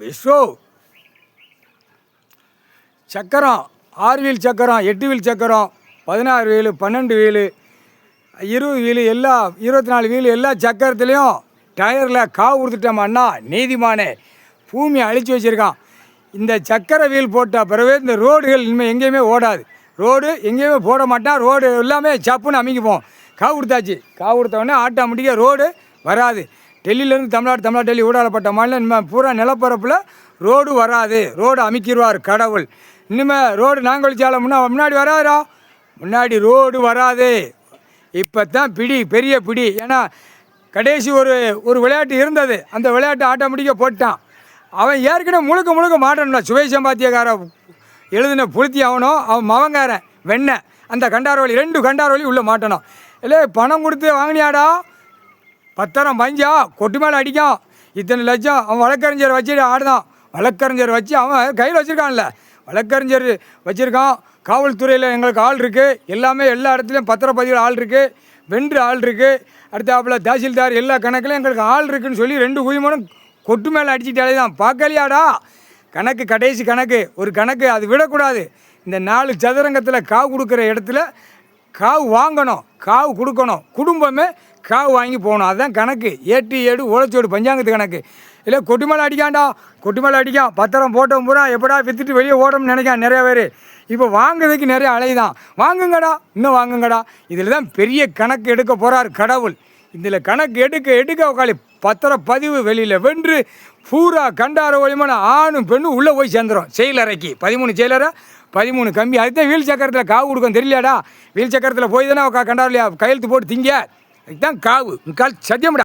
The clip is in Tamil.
விஸ்வோ சக்கரம் 6 வீல் சக்கரம், 8 வீல் சக்கரம், 16 வீலு, 12 வீலு, 20 வீலு, எல்லா 24 வீலு, எல்லா சக்கரத்துலேயும் டயரில் காவு கொடுத்துட்டோம்னா நீதிமானே பூமியை அழித்து வச்சுருக்கான். இந்த சக்கர வீல் போட்ட பிறகு இந்த ரோடுகள் இனிமேல் எங்கேயுமே ஓடாது. ரோடு எங்கேயுமே போட மாட்டான். ரோடு எல்லாமே சப்புன்னு அமைக்கிப்போம். காவு கொடுத்தாச்சு. காவு கொடுத்தவொடனே ஆட்டோமேட்டிக்காக ரோடு வராது. டெல்லியிலேருந்து தமிழ்நாடு டெல்லி ஊடாடப்பட்ட மாநிலம் இனிமேல் பூரா நிலப்பரப்பில் ரோடு வராது. ரோடு அமைக்கிடுவார் கடவுள். இனிமேல் ரோடு நாங்கொழிச்சாலை முன்னாடி வராதா? முன்னாடி ரோடு வராது. இப்போ தான் பிடி, பெரிய பிடி. ஏன்னா கடைசி ஒரு விளையாட்டு இருந்தது. அந்த விளையாட்டு ஆட்டோமேட்டிக்காக போட்டான். அவன் ஏற்கனவே முழுக்க மாட்டணும்ல. சுவை சம்பாத்தியக்கார எழுதின புளுத்தி அவன் மவங்காரன் வெண்ணெய். அந்த கண்டாரோலி 2 கண்டாரோலி உள்ளே மாட்டணும். இல்லை பணம் கொடுத்து வாங்கினியாடா, பத்திரம் பஞ்சா கொட்டு மேலே அடிக்கும். இத்தனை லட்சம் அவன் வழக்கறிஞர் வச்சுட்டு ஆடுதான். வழக்கறிஞர் வச்சு அவன் கையில் வச்சுருக்கான்ல. வழக்கறிஞர் வச்சுருக்கான். காவல்துறையில் எங்களுக்கு ஆள் இருக்குது. எல்லாமே எல்லா இடத்துலையும் பத்திரப்பதிவில் ஆள் இருக்குது. வென்று ஆள் இருக்குது. அடுத்தாப்புல தாசில்தார் எல்லா கணக்குலையும் எங்களுக்கு ஆள் இருக்குதுன்னு சொல்லி 2 குயிமனும் கொட்டு மேலே அடிச்சுட்டாலே தான். பார்க்கலையாடா கணக்கு, கடைசி கணக்கு ஒரு கணக்கு. அது விடக்கூடாது. இந்த 4 சதுரங்கத்தில் காவு கொடுக்குற இடத்துல காவு வாங்கணும், காவு கொடுக்கணும். குடும்பமே காவு வாங்கி போகணும். அதுதான் கணக்கு. ஏட்டு ஏடு உழைச்சோடு பஞ்சாங்கத்து கணக்கு. இல்லை கொட்டு மேலே அடிக்காண்டா, கொட்டு மேலே அடிக்கான். பத்திரம் போட்டோம் பூரா எப்படா விற்றுட்டு வெளியே ஓடணும்னு நினைக்கான் நிறையா பேர். இப்போ வாங்குறதுக்கு நிறைய அலைதான். வாங்குங்கடா, இன்னும் வாங்குங்கடா. இதில் தான் பெரிய கணக்கு எடுக்க போகிறார் கடவுள். இதில் கணக்கு எடுக்க உக்காளி பத்திரப்பதிவு வெளியில் வென்று பூரா கண்டார ஒளிமான ஆணும் பெண்ணும் உள்ளே போய் சேர்ந்துடும். செயலறைக்கு 13 செயலரை, 13 கம்பி. அதுதான் வீல் சக்கரத்தில் காவு கொடுக்கும். தெரியலையாடா? வீல் சக்கரத்தில் போய் தானே கண்டாரலையா கையெழுத்து போட்டு திங்க. அதுதான் காவு. கால் சத்தியம்டா.